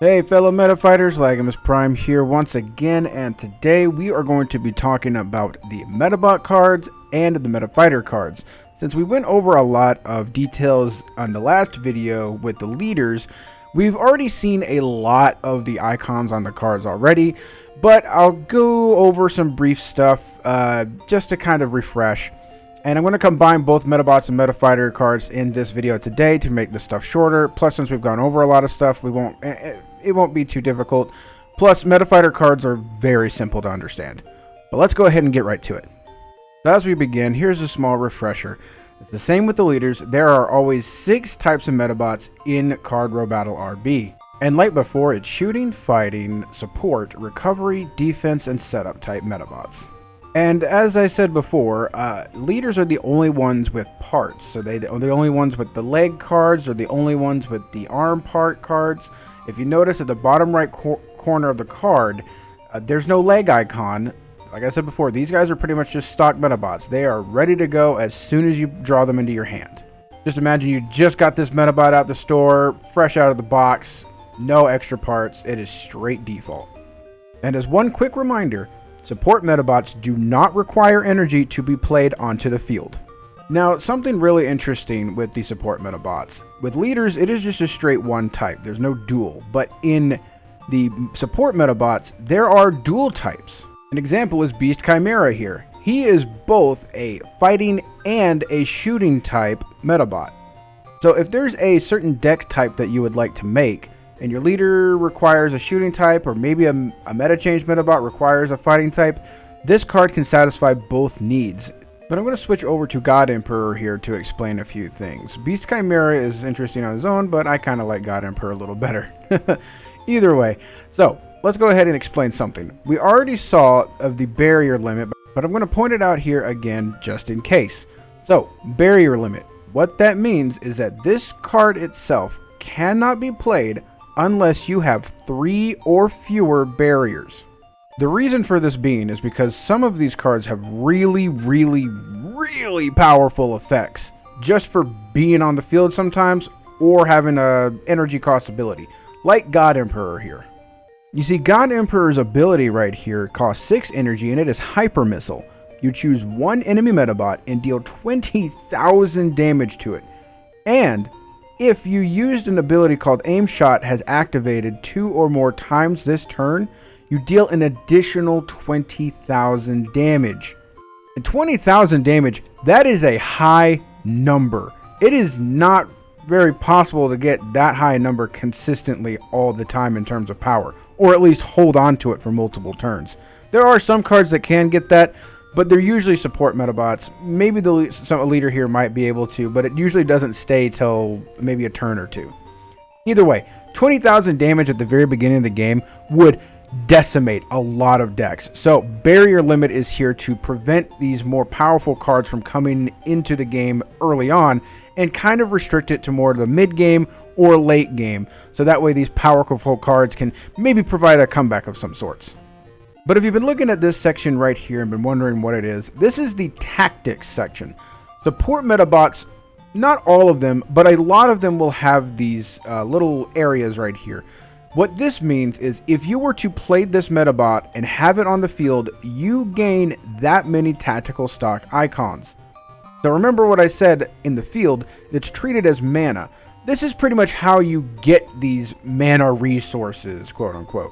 Hey fellow Medafighters, Laggimus Prime here once again, and today we are going to be talking about the Medabot cards and the Medafighter cards. Since we went over a lot of details on the last video with the leaders, we've already seen a lot of the icons on the cards already, but I'll go over some brief stuff just to kind of refresh. And I'm going to combine both Medabots and Medafighter cards in this video today to make this stuff shorter. Plus, since we've gone over a lot of stuff, it won't be too difficult. Plus, Medafighter cards are very simple to understand. But let's go ahead and get right to it. So as we begin, here's a small refresher. It's the same with the leaders. There are always 6 types of Medabots in card Robattle RB. And like before, it's shooting, fighting, support, recovery, defense, and setup type Medabots. And as I said before, leaders are the only ones with parts. So they're the only ones with the leg cards, or the only ones with the arm part cards. If you notice at the bottom right corner of the card, there's no leg icon. Like I said before, these guys are pretty much just stock Medabots. They are ready to go as soon as you draw them into your hand. Just imagine you just got this Medabot out the store, fresh out of the box, no extra parts. It is straight default. And as one quick reminder, support Medabots do not require energy to be played onto the field. Now, something really interesting with the support Medabots. With leaders, it is just a straight one type. There's no dual. But in the support Medabots, there are dual types. An example is Beast Chimera here. He is both a fighting and a shooting type Medabot. So if there's a certain deck type that you would like to make, and your leader requires a shooting type, or maybe a Medachange Medabot requires a fighting type, this card can satisfy both needs. But I'm going to switch over to God Emperor here to explain a few things. Beast Chimera is interesting on his own, but I kind of like God Emperor a little better. Either way, so let's go ahead and explain something. We already saw of the barrier limit, but I'm going to point it out here again just in case. So, barrier limit. What that means is that this card itself cannot be played unless you have 3 or fewer barriers. The reason for this being is because some of these cards have really powerful effects just for being on the field sometimes, or having a energy cost ability, like God Emperor here. You see, God Emperor's ability right here costs 6 energy, and it is Hyper Missile. You choose one enemy Medabot and deal 20,000 damage to it. And if you used an ability called Aim Shot has activated 2 or more times this turn, you deal an additional 20,000 damage. And 20,000 damage, that is a high number. It is not very possible to get that high number consistently all the time in terms of power, or at least hold on to it for multiple turns. There are some cards that can get that, but they're usually support Medabots. Maybe a leader here might be able to, but it usually doesn't stay till maybe a turn or 2. Either way, 20,000 damage at the very beginning of the game would decimate a lot of decks. So barrier limit is here to prevent these more powerful cards from coming into the game early on, and kind of restrict it to more of the mid game or late game. So that way these powerful cards can maybe provide a comeback of some sorts. But if you've been looking at this section right here and been wondering what it is, this is the tactics section. Support Medabots, not all of them, but a lot of them will have these little areas right here. What this means is if you were to play this Medabot and have it on the field, you gain that many tactical stock icons. So remember what I said in the field, it's treated as mana. This is pretty much how you get these mana resources, quote unquote.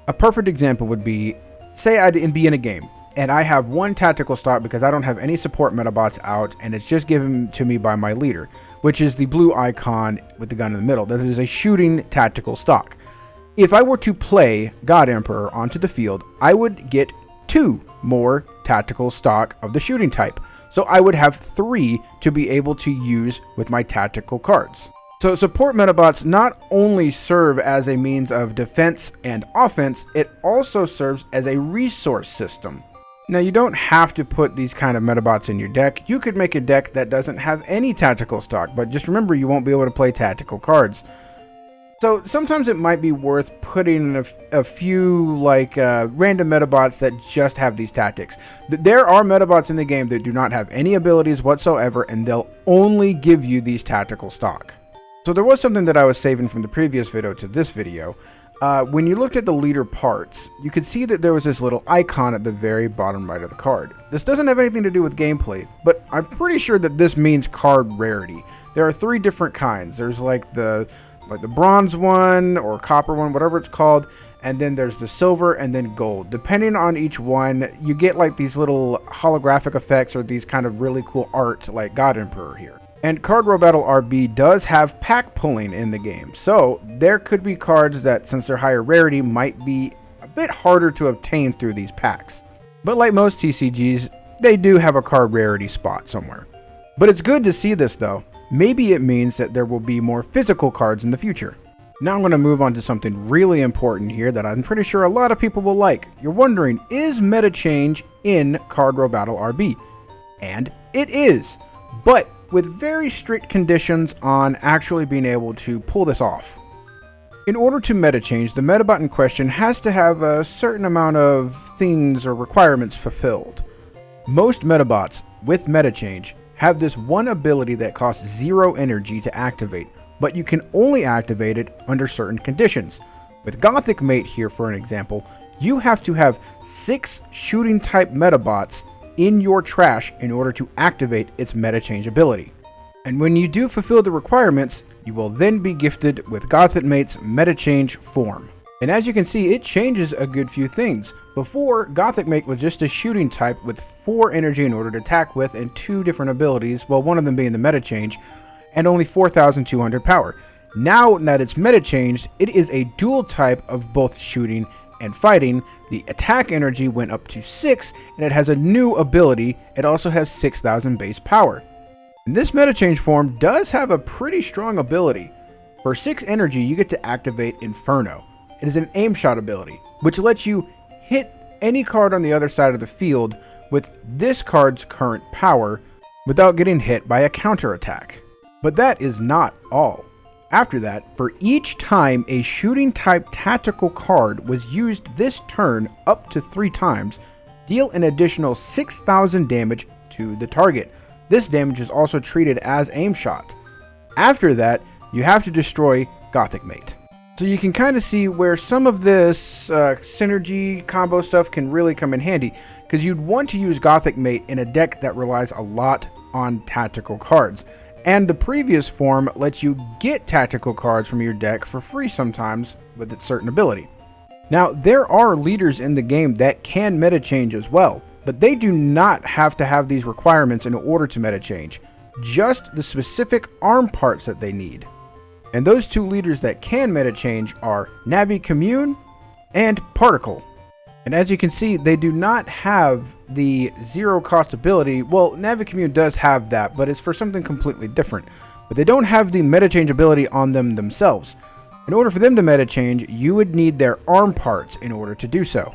A perfect example would be, say I'd be in a game, and I have 1 tactical stock because I don't have any support Medabots out, and it's just given to me by my leader, which is the blue icon with the gun in the middle. That is a shooting tactical stock. If I were to play God Emperor onto the field, I would get 2 more tactical stock of the shooting type. So I would have 3 to be able to use with my tactical cards. So support Medabots not only serve as a means of defense and offense, it also serves as a resource system. Now, you don't have to put these kind of Medabots in your deck. You could make a deck that doesn't have any tactical stock, but just remember you won't be able to play tactical cards. So sometimes it might be worth putting a few random Medabots that just have these tactics. There are Medabots in the game that do not have any abilities whatsoever, and they'll only give you these tactical stock. So there was something that I was saving from the previous video to this video. When you looked at the leader parts, you could see that there was this little icon at the very bottom right of the card. This doesn't have anything to do with gameplay, but I'm pretty sure that this means card rarity. There are 3 different kinds. There's like the bronze one or copper one, whatever it's called, and then there's the silver and then gold. Depending on each one, you get like these little holographic effects or these kind of really cool art like God Emperor here. And Card Robattle RB does have pack pulling in the game, so there could be cards that, since they're higher rarity, might be a bit harder to obtain through these packs. But like most TCGs, they do have a card rarity spot somewhere. But it's good to see this though. Maybe it means that there will be more physical cards in the future. Now I'm going to move on to something really important here that I'm pretty sure a lot of people will like. You're wondering, is Medachange in Card Robattle RB? And it is, but with very strict conditions on actually being able to pull this off. In order to Medachange, the Medabot in question has to have a certain amount of things or requirements fulfilled. Most Medabots with Medachange have this one ability that costs 0 energy to activate, but you can only activate it under certain conditions. With Gothic Mate here, for an example, you have to have 6 shooting type Medabots in your trash in order to activate its Medachange ability. And when you do fulfill the requirements, you will then be gifted with Gothic Mate's Medachange form. And as you can see, it changes a good few things. Before, Gothic Mate was just a shooting type with 4 energy in order to attack with and 2 different abilities, well, one of them being the Medachange, and only 4,200 power. Now that it's Medachanged, it is a dual type of both shooting and fighting. The attack energy went up to 6, and it has a new ability. It also has 6,000 base power. And this Medachange form does have a pretty strong ability. For 6 energy, you get to activate Inferno. It is an aim shot ability, which lets you hit any card on the other side of the field with this card's current power without getting hit by a counterattack. But that is not all. After that, for each time a shooting type tactical card was used this turn up to 3 times, deal an additional 6,000 damage to the target. This damage is also treated as aim shot. After that, you have to destroy Gothic Mate. So you can kind of see where some of this synergy combo stuff can really come in handy, because you'd want to use Gothic Mate in a deck that relies a lot on tactical cards. And the previous form lets you get tactical cards from your deck for free sometimes with its certain ability. Now, there are leaders in the game that can Medachange as well, but they do not have to have these requirements in order to Medachange, just the specific arm parts that they need. And those 2 leaders that can Medachange are Navi Commune and Particle. And as you can see, they do not have the 0 cost ability. Well, Navi Commune does have that, but it's for something completely different. But they don't have the Medachange ability on them themselves. In order for them to Medachange, you would need their arm parts in order to do so.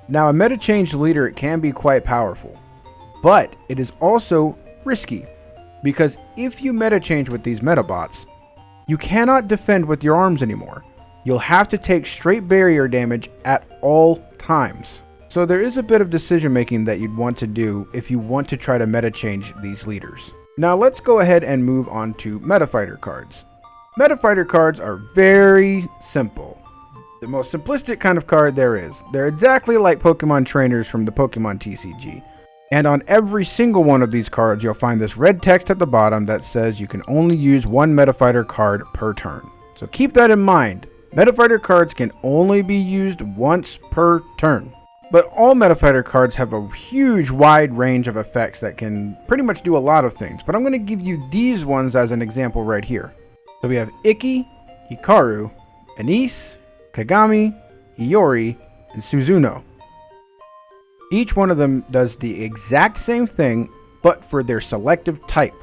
Now, a Medachange leader can be quite powerful, but it is also risky, because if you Medachange with these Medabots, you cannot defend with your arms anymore. You'll have to take straight barrier damage at all times. So there is a bit of decision making that you'd want to do if you want to try to Medachange these leaders. Now let's go ahead and move on to Medafighter cards. Medafighter cards are very simple. The most simplistic kind of card there is. They're exactly like Pokemon trainers from the Pokemon TCG. And on every single one of these cards, you'll find this red text at the bottom that says you can only use 1 Medafighter card per turn. So keep that in mind. Medafighter cards can only be used once per turn. But all Medafighter cards have a huge wide range of effects that can pretty much do a lot of things. But I'm going to give you these ones as an example right here. So we have Ikki, Hikaru, Anise, Kagami, Hiyori, and Suzuno. Each one of them does the exact same thing, but for their selective type.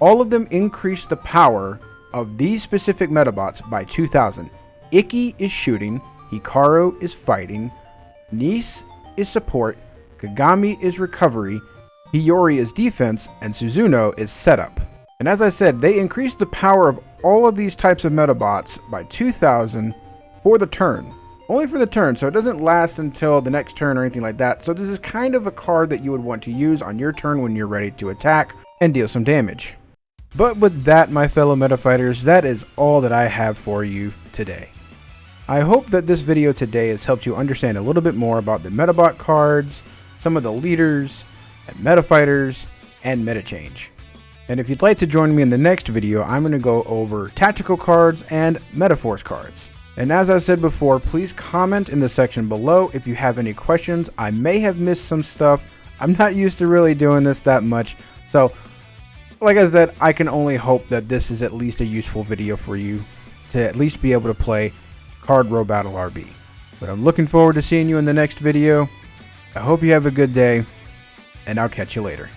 All of them increase the power of these specific Medabots by 2,000. Ikki is shooting, Hikaru is fighting, Anise is support, Kagami is recovery, Hiyori is defense, and Suzuno is setup. And as I said, they increase the power of all of these types of Medabots by 2,000 for the turn. Only for the turn, so it doesn't last until the next turn or anything like that. So this is kind of a card that you would want to use on your turn when you're ready to attack and deal some damage. But with that, my fellow Medafighters, that is all that I have for you today. I hope that this video today has helped you understand a little bit more about the Medabot cards, some of the leaders, and Medafighters, and Medachange. And if you'd like to join me in the next video, I'm going to go over tactical cards and Metaforce cards. And as I said before, please comment in the section below if you have any questions. I may have missed some stuff. I'm not used to really doing this that much. So, like I said, I can only hope that this is at least a useful video for you to at least be able to play Card Robattle RB. But I'm looking forward to seeing you in the next video. I hope you have a good day, and I'll catch you later.